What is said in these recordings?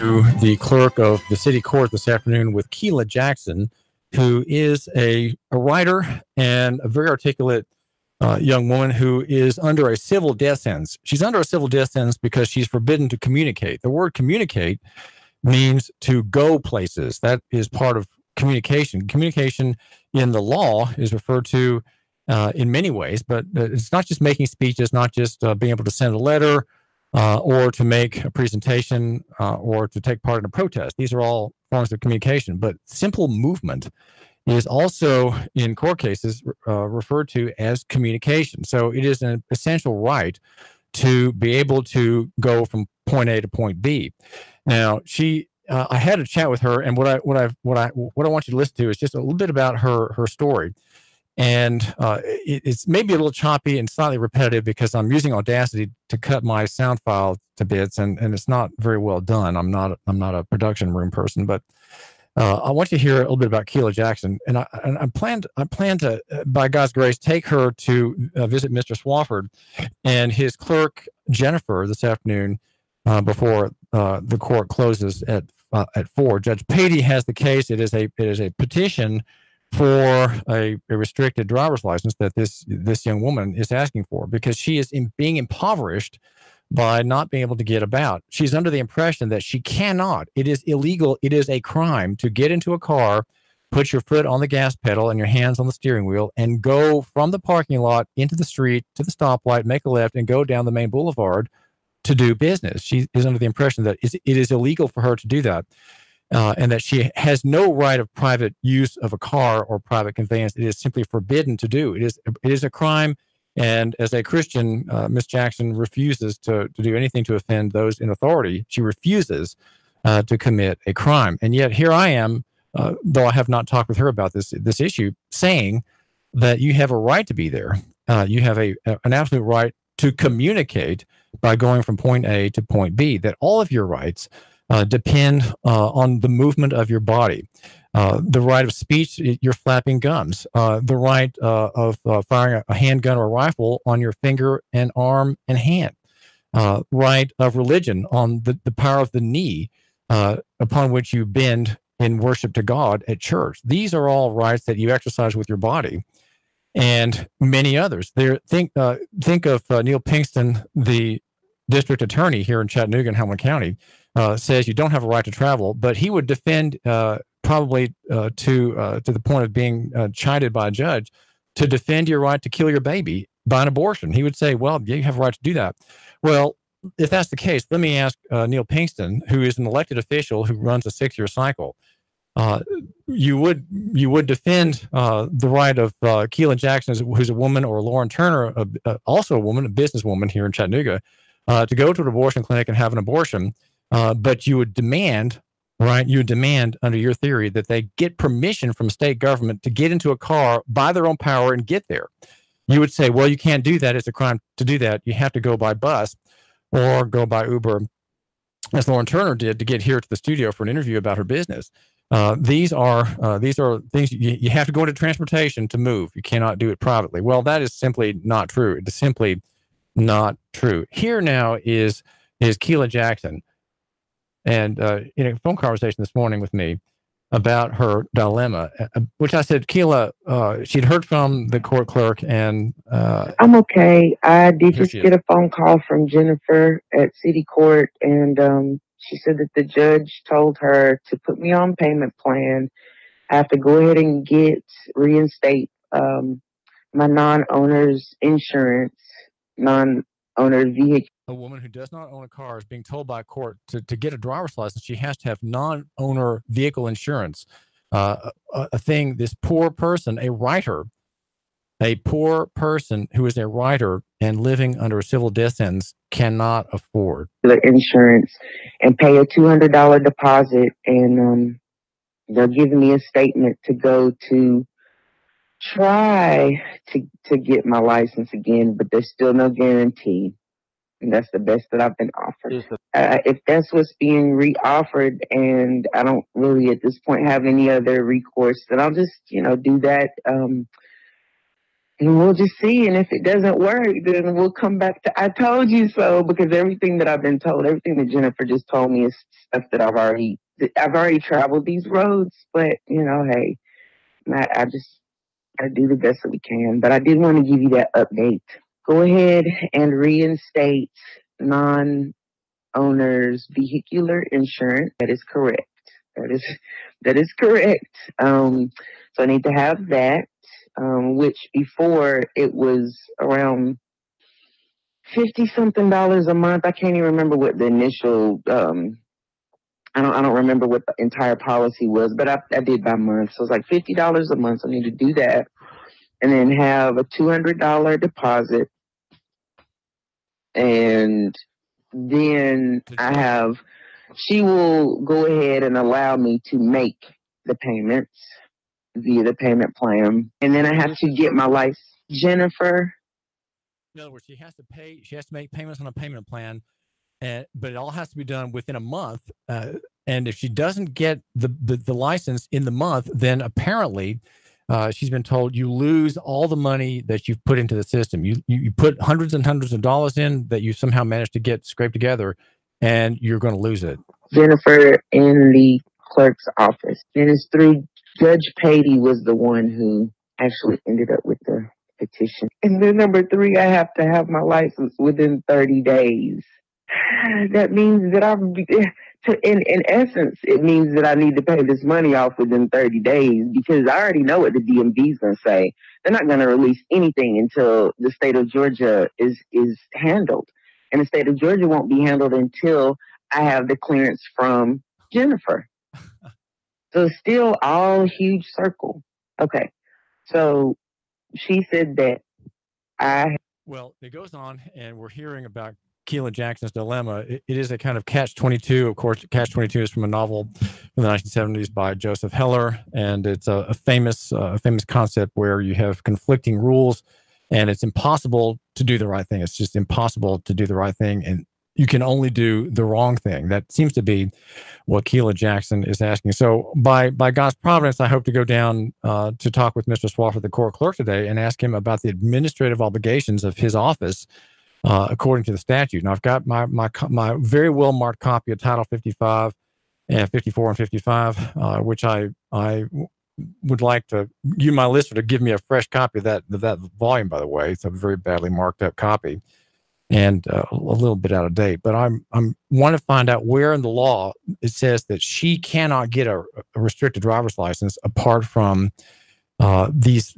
the clerk of the city court this afternoon with Keila Jackson, who is a writer and a very articulate young woman who is under a civil death sentence. She's under a civil death sentence because she's forbidden to communicate. The word communicate means to go places. That is part of communication. Communication in the law is referred to in many ways, but it's not just making speeches, not just being able to send a letter or to make a presentation or to take part in a protest. These are all forms of communication, but simple movement is also in court cases referred to as communication. So it is an essential right to be able to go from point A to point B. Now, I had a chat with her, and what I want you to listen to is just a little bit about her story. And it's maybe a little choppy and slightly repetitive because I'm using Audacity to cut my sound file to bits, and it's not very well done. I'm not a production room person, but I want you to hear a little bit about Keila Jackson, and I plan to, by God's grace, take her to visit Mr. Swafford and his clerk Jennifer this afternoon before the court closes at 4. Judge Patey has the case. It is a petition for a restricted driver's license that this young woman is asking for because she is being impoverished by not being able to get about. She's under the impression that she cannot. It is illegal. It is a crime to get into a car, put your foot on the gas pedal and your hands on the steering wheel, and go from the parking lot into the street to the stoplight, make a left, and go down the main boulevard to do business. She is under the impression that it is illegal for her to do that, and that she has no right of private use of a car or private conveyance. It is simply forbidden to do. It is a crime. And as a Christian, Miss Jackson refuses to do anything to offend those in authority. She refuses to commit a crime. And yet here I am, though I have not talked with her about this issue, saying that you have a right to be there. You have an absolute right to communicate by going from point A to point B, that all of your rights depend on the movement of your body. The right of speech, you're flapping gums. The right of firing a handgun or a rifle on your finger and arm and hand. Right of religion on the power of the knee upon which you bend in worship to God at church. These are all rights that you exercise with your body, and many others. Think of Neil Pinkston, the district attorney here in Chattanooga and Hamilton County, says you don't have a right to travel, but he would defend probably to the point of being chided by a judge to defend your right to kill your baby by an abortion. He would say, well, yeah, you have a right to do that. Well, if that's the case, let me ask Neil Pinkston, who is an elected official who runs a 6-year cycle. You would defend the right of Keila Jackson, who's a woman, or Lauren Turner, also a woman, a businesswoman here in Chattanooga, to go to an abortion clinic and have an abortion. But you would demand, right? You would demand, under your theory, that they get permission from state government to get into a car by their own power and get there. You would say, well, you can't do that. It's a crime to do that. You have to go by bus or go by Uber, as Lauren Turner did to get here to the studio for an interview about her business. These are things you have to go into transportation to move. You cannot do it privately. Well, that is simply not true. It is simply not true. Here now is Keila Jackson. And in a phone conversation this morning with me about her dilemma, which I said, Keila, she'd heard from the court clerk, and I'm okay. I did just get a phone call from Jennifer at City Court, and she said that the judge told her to put me on payment plan. I have to go ahead and reinstate my non-owner's insurance, non-owner's vehicle. A woman who does not own a car is being told by a court to get a driver's license, she has to have non-owner vehicle insurance. This poor person, a poor person who is a writer and living under a civil death sentence cannot afford insurance and pay a $200 deposit. And they're giving me a statement to go to try to get my license again, but there's still no guarantee. And that's the best that I've been offered. If that's what's being re-offered, and I don't really at this point have any other recourse, then I'll just, do that. And we'll just see. And if it doesn't work, then we'll come back to I told you so, because everything that I've been told, everything that Jennifer just told me is stuff that I've already traveled these roads. But, hey, I just I do the best that we can. But I did want to give you that update. Go ahead and reinstate non owner's vehicular insurance. That is correct. That is correct. So I need to have that. Which before it was around $50-something a month. I can't even remember what the initial. I don't remember what the entire policy was, but I did by month. So it's like $50 a month. So I need to do that, and then have a $200 deposit, and then she will go ahead and allow me to make the payments via the payment plan. And then I have to get my license. Jennifer. In other words, she has to make payments on a payment plan, but it all has to be done within a month. And if she doesn't get the license in the month, then apparently she's been told you lose all the money that you've put into the system. You put hundreds and hundreds of dollars in that you somehow managed to get scraped together, and you're going to lose it. Jennifer in the clerk's office. And it's through Judge Patey was the one who actually ended up with the petition. And then number 3, I have to have my license within 30 days. That means that in essence, it means that I need to pay this money off within 30 days, because I already know what the DMV is going to say. They're not going to release anything until the state of Georgia is handled. And the state of Georgia won't be handled until I have the clearance from Jennifer. So it's still all huge circle. Okay. So she said that Well, it goes on, and we're hearing about Keila Jackson's dilemma. It is a kind of catch-22. Of course, catch-22 is from a novel from the 1970s by Joseph Heller, and it's a famous concept where you have conflicting rules, and it's impossible to do the right thing. It's just impossible to do the right thing, and you can only do the wrong thing. That seems to be what Keila Jackson is asking. So by God's providence, I hope to go down to talk with Mr. Swafford, the court clerk, today, and ask him about the administrative obligations of his office according to the statute. Now, I've got my very well marked copy of Title 55 and 54 and 55, which I would like you, my listener, to give me a fresh copy of that volume. By the way, it's a very badly marked up copy and a little bit out of date. But I'm want to find out where in the law it says that she cannot get a restricted driver's license apart from these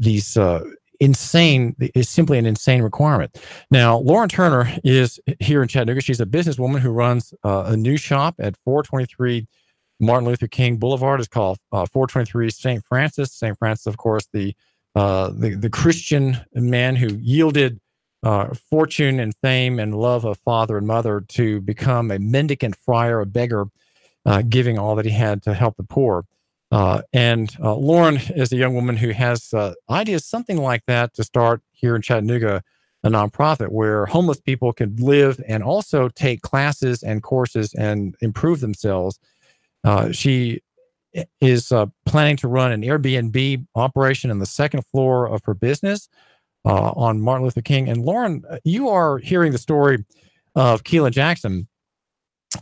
insane, is simply an insane requirement. Now, Lauren Turner is here in Chattanooga. She's a businesswoman who runs a new shop at 423 Martin Luther King Boulevard. It's called 423 St. Francis. St. Francis, of course, the Christian man who yielded fortune and fame and love of father and mother to become a mendicant friar, a beggar, giving all that he had to help the poor. And Lauren is a young woman who has ideas something like that to start here in Chattanooga, a nonprofit where homeless people can live and also take classes and courses and improve themselves. She is planning to run an Airbnb operation on the second floor of her business on Martin Luther King. And Lauren, you are hearing the story of Keila Jackson.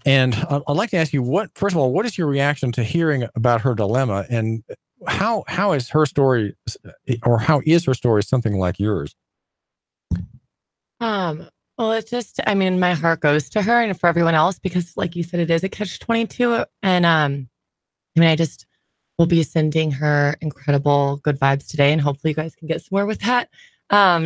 And I'd like to ask you, first of all, what is your reaction to hearing about her dilemma, and how is her story, or how is her story something like yours? Well, it's just, I mean, my heart goes to her and for everyone else, because like you said, it is a catch-22. And I mean, I just will be sending her incredible good vibes today, and hopefully you guys can get somewhere with that.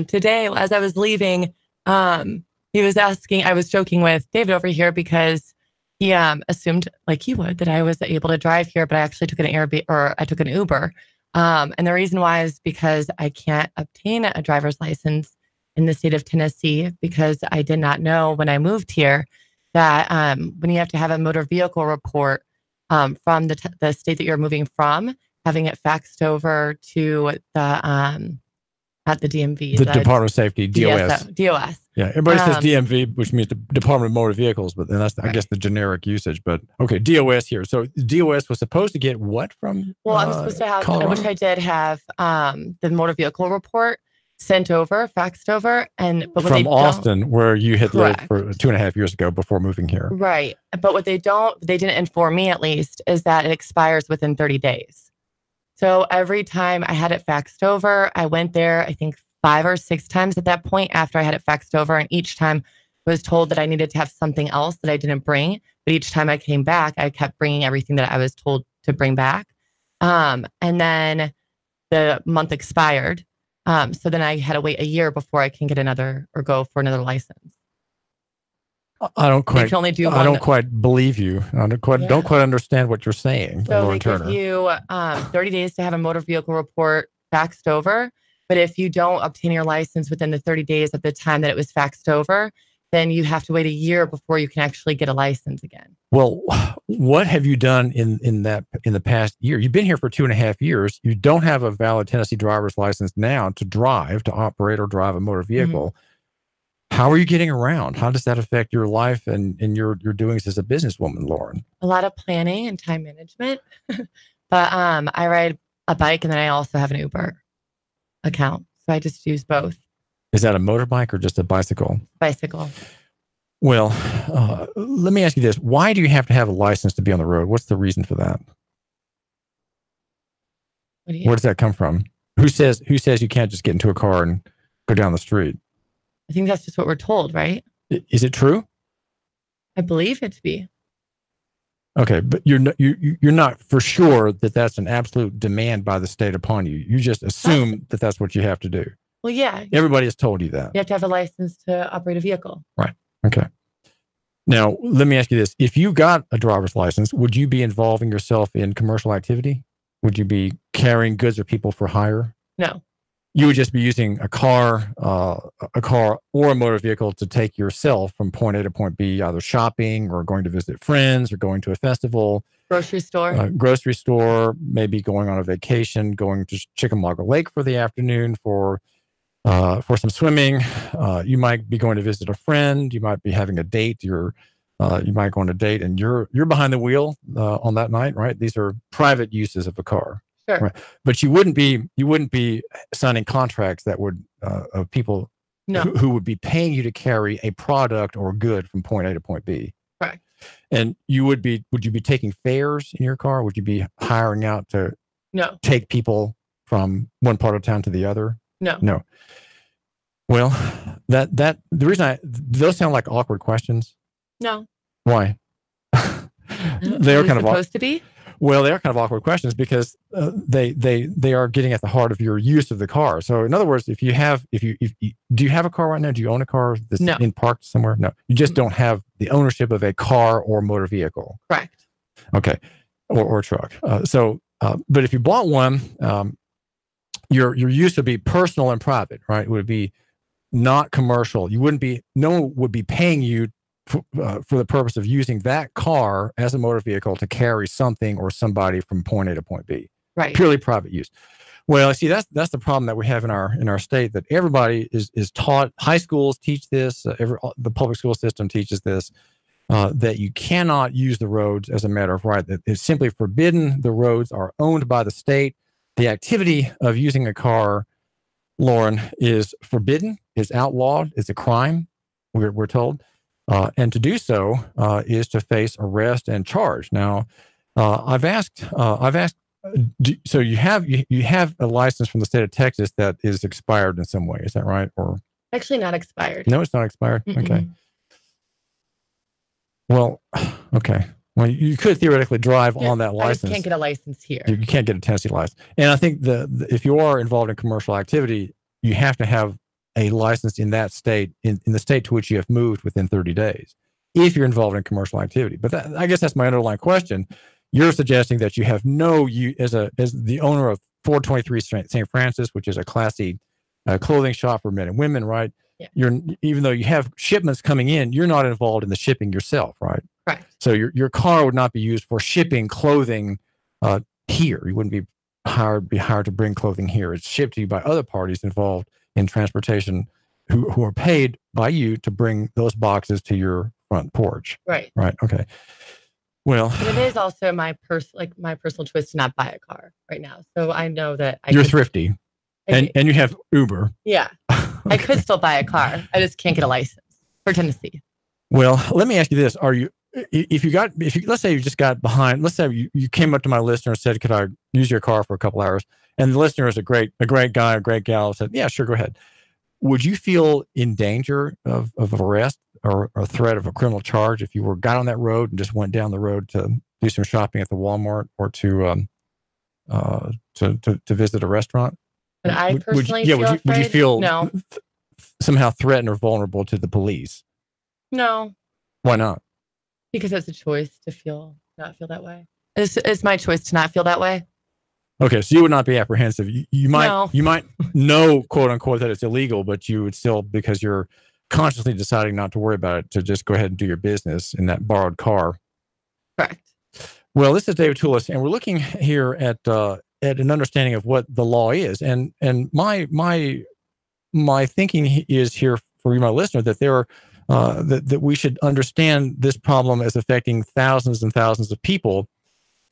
Today, as I was leaving, he was asking, I was joking with David over here because he assumed, like he would, that I was able to drive here, but I actually took an Airbnb, or I took an Uber. And the reason why is because I can't obtain a driver's license in the state of Tennessee, because I did not know when I moved here that when you have to have a motor vehicle report from the state that you're moving from, having it faxed over to the at the DMV, the Department of Safety, DOS. DOS. Yeah, everybody says DMV, which means the Department of Motor Vehicles, but then that's, I guess, the generic usage. But okay, DOS here. So DOS was supposed to get what from? Well, I'm supposed to have, Colorado? I wish I did have the motor vehicle report. sent over, faxed over, but when from Austin, where you had lived for 2.5 years ago before moving here. Right. But what they didn't inform me at least, is that it expires within 30 days. So every time I had it faxed over, I went there, I think 5 or 6 times at that point after I had it faxed over. And each time I was told that I needed to have something else that I didn't bring. But each time I came back, I kept bringing everything that I was told to bring back. And then the month expired. So then I had to wait a year before I can get another or go for another license. I don't quite. They can only do I don't quite believe you. I don't quite understand what you're saying. So Lauren they give Turner. you 30 days to have a motor vehicle report faxed over. But if you don't obtain your license within the 30 days of the time that it was faxed over, then you have to wait a year before you can actually get a license again. Well, what have you done in the past year? You've been here for 2.5 years. You don't have a valid Tennessee driver's license now to operate or drive a motor vehicle. Mm-hmm. How are you getting around? How does that affect your life and your doings as a businesswoman, Lauren? A lot of planning and time management. But I ride a bike and then I also have an Uber account. So I just use both. Is that a motorbike or just a bicycle? Bicycle. Well, let me ask you this. Why do you have to have a license to be on the road? What's the reason for that? Where does that come from? Who says you can't just get into a car and go down the street? I think that's just what we're told, right? Is it true? I believe it to be. Okay, but you're not for sure that that's an absolute demand by the state upon you. You just assume that that's what you have to do. Well, yeah. Everybody has told you that. You have to have a license to operate a vehicle. Right. Okay. Now, let me ask you this. If you got a driver's license, would you be involving yourself in commercial activity? Would you be carrying goods or people for hire? No. You would just be using a car or a motor vehicle to take yourself from point A to point B, either shopping or going to visit friends or going to a festival. Grocery store, maybe going on a vacation, going to Chickamauga Lake for the afternoon for some swimming. You might be going to visit a friend. You might be having a date. You might go on a date and you're behind the wheel on that night, right? These are private uses of a car. Sure. Right. But you wouldn't be signing contracts that would of people who would be paying you to carry a product or good from point A to point B. Correct. And would you be taking fares in your car? Would you be hiring out to take people from one part of town to the other? No. Well, the reason those sound like awkward questions. No. Why? They are kind of supposed to be. Well, they are kind of awkward questions because they are getting at the heart of your use of the car. So, in other words, do you have a car right now? Do you own a car that's in parked somewhere? No, you just don't have the ownership of a car or motor vehicle. Correct. Okay, or truck. But if you bought one, your use would be personal and private, right? It would be not commercial. No one would be paying you for the purpose of using that car as a motor vehicle to carry something or somebody from point A to point B. Right. Purely private use. Well, see, that's the problem that we have in our state, that everybody is taught. High schools teach this. The public school system teaches this, that you cannot use the roads as a matter of right. That it's simply forbidden. The roads are owned by the state. The activity of using a car, Lauren, is forbidden, is outlawed, is a crime, we're told. And to do so is to face arrest and charge. Now, I've asked. So you have a license from the state of Texas that is expired in some way. Is that right? Or actually not expired? No, it's not expired. Mm-mm. Okay. Well, okay. Well, you could theoretically drive on that license. I just can't get a license here. You can't get a Tennessee license. And I think if you are involved in commercial activity, you have to have a license in that state, in the state to which you have moved within 30 days, if you're involved in commercial activity. But I guess that's my underlying question. You're suggesting that you have as the owner of 423 St. Francis, which is a classy clothing shop for men and women, right? Yeah. Even though you have shipments coming in, you're not involved in the shipping yourself, right? Right. So your car would not be used for shipping clothing here. You wouldn't be hired to bring clothing here. It's shipped to you by other parties involved in transportation who are paid by you to bring those boxes to your front porch. Right. Right. Okay. Well, but it is also my personal choice to not buy a car right now. So I know that you're thrifty. And you have Uber. Yeah. Okay. I could still buy a car. I just can't get a license for Tennessee. Well, let me ask you this. Let's say you just got behind, let's say you came up to my listener and said, could I use your car for a couple hours? And the listener is a great guy, a great gal, said, yeah, sure, go ahead. Would you feel in danger of arrest or threat of a criminal charge if you got on that road and just went down the road to do some shopping at the Walmart or to visit a restaurant? Would I personally feel afraid? Would you feel no. somehow threatened or vulnerable to the police? No. Why not? Because it's a choice to not feel that way. It's my choice to not feel that way. Okay, so you would not be apprehensive. You might know, quote unquote, that it's illegal, but you would still, because you're consciously deciding not to worry about it, to just go ahead and do your business in that borrowed car. Correct. Well, this is David Toulis, and we're looking here at an understanding of what the law is, and my thinking is here for you, my listener, that there are that we should understand this problem as affecting thousands and thousands of people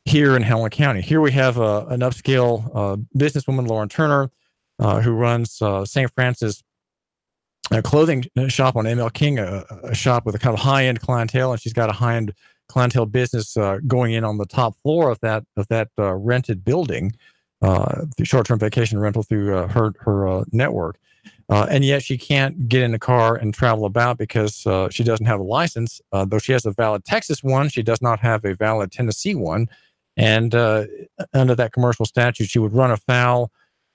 here in Helena County. Here we have an upscale businesswoman, Lauren Turner, who runs St. Francis clothing shop on ML King, a shop with a kind of high-end clientele, and she's got a high-end clientele business going in on the top floor of that rented building, the short-term vacation rental through her network. And yet she can't get in a car and travel about because she doesn't have a license. Though she has a valid Texas one, she does not have a valid Tennessee one. And under that commercial statute, she would run afoul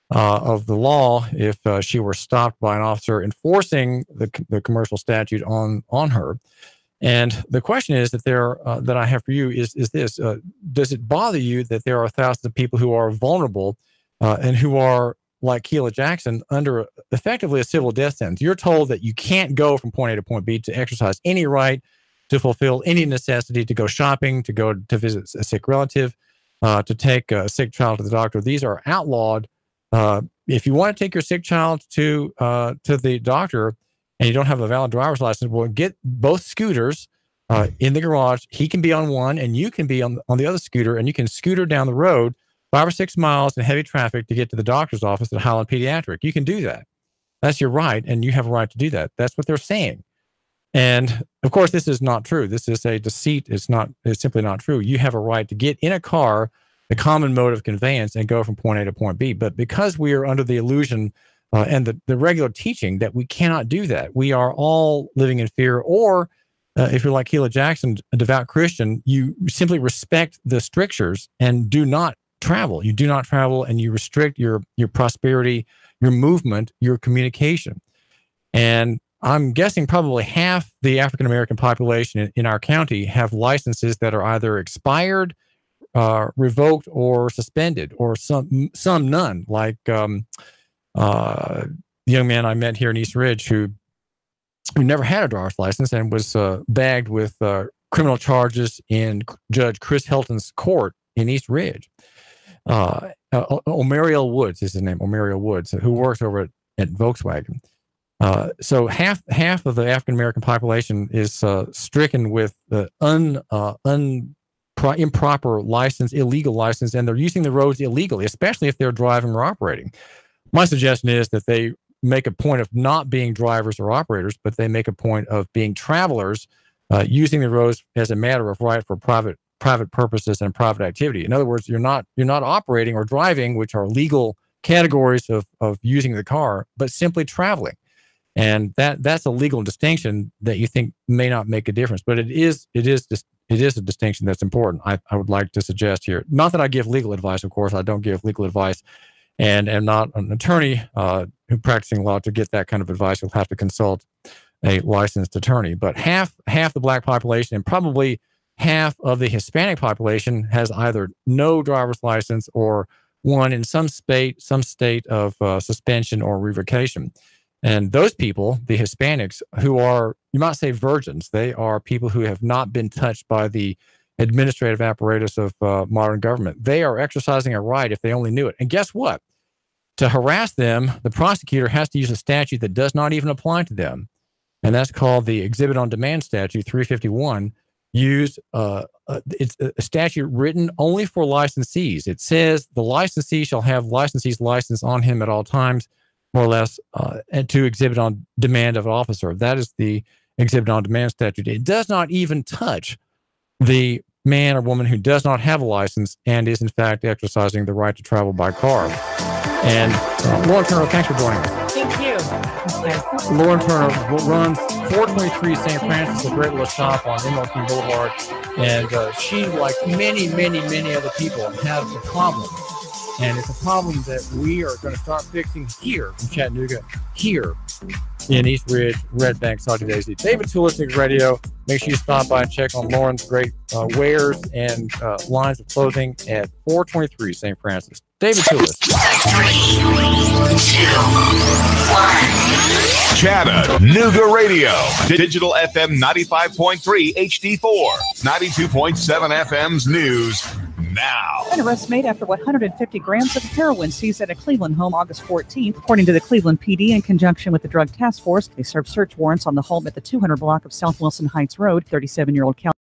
of the law if she were stopped by an officer enforcing the commercial statute on her. And the question is that I have for you is this: does it bother you that there are thousands of people who are vulnerable and who are, like Keila Jackson, under effectively a civil death sentence? You're told that you can't go from point A to point B to exercise any right, to fulfill any necessity, to go shopping, to go to visit a sick relative, to take a sick child to the doctor. These are outlawed. If you want to take your sick child to the doctor and you don't have a valid driver's license, well, get both scooters in the garage. He can be on one and you can be on the other scooter, and you can scooter down the road 5 or 6 miles in heavy traffic to get to the doctor's office at Highland Pediatric. You can do that. That's your right, and you have a right to do that. That's what they're saying. And of course, this is not true. This is a deceit. It's simply not true. You have a right to get in a car, the common mode of conveyance, and go from point A to point B. But because we are under the illusion and the regular teaching that we cannot do that, we are all living in fear. Or if you're like Keila Jackson, a devout Christian, you simply respect the strictures and do not travel. You do not travel, and you restrict your prosperity, your movement, your communication. And I'm guessing probably half the African-American population in our county have licenses that are either expired, revoked, or suspended, or some none. Like the young man I met here in East Ridge who never had a driver's license and was bagged with criminal charges in Judge Chris Helton's court in East Ridge. Omariel Woods is his name, Omariel Woods, who works over at Volkswagen. So half of the African American population is stricken with the improper license, illegal license, and they're using the roads illegally, especially if they're driving or operating. My suggestion is that they make a point of not being drivers or operators, but they make a point of being travelers, using the roads as a matter of right for private purposes and private activity. In other words, you're not operating or driving, which are legal categories of using the car, but simply traveling. And that's a legal distinction that you think may not make a difference, but it is a distinction that's important. I would like to suggest here, not that I give legal advice, of course, I don't give legal advice, and am not an attorney who practicing law. To get that kind of advice, you'll have to consult a licensed attorney. But half the Black population and probably half of the Hispanic population has either no driver's license or one in some state of suspension or revocation. And those people, the Hispanics, who are, you might say, virgins, they are people who have not been touched by the administrative apparatus of modern government. They are exercising a right if they only knew it. And guess what? To harass them, the prosecutor has to use a statute that does not even apply to them. And that's called the Exhibit on Demand Statute 351. use it's a statute written only for licensees. It says the licensee shall have licensee's license on him at all times, more or less, and to exhibit on demand of an officer. That is the exhibit on demand statute. It does not even touch the man or woman who does not have a license and is in fact exercising the right to travel by car. And Lauren Turner, thanks for joining us. Thank you. Lauren Turner runs 423 St. Francis, a great little shop on MLK Boulevard. And she, like many other people, has a problem. And it's a problem that we are going to start fixing here in Chattanooga, here in East Ridge, Red Bank, Saudi Daisy. David Tulisnik Radio. Make sure you stop by and check on Lauren's great wares and lines of clothing at 423 St. Francis. David Tulisnik. 3, 2, 1. Chattanooga Radio. Digital FM 95.3 HD4. 92.7 FM's news. Now. An arrest made after 150 grams of heroin seized at a Cleveland home August 14th. According to the Cleveland PD, in conjunction with the Drug Task Force, they served search warrants on the home at the 200 block of South Wilson Heights Road. 37-year-old Kelly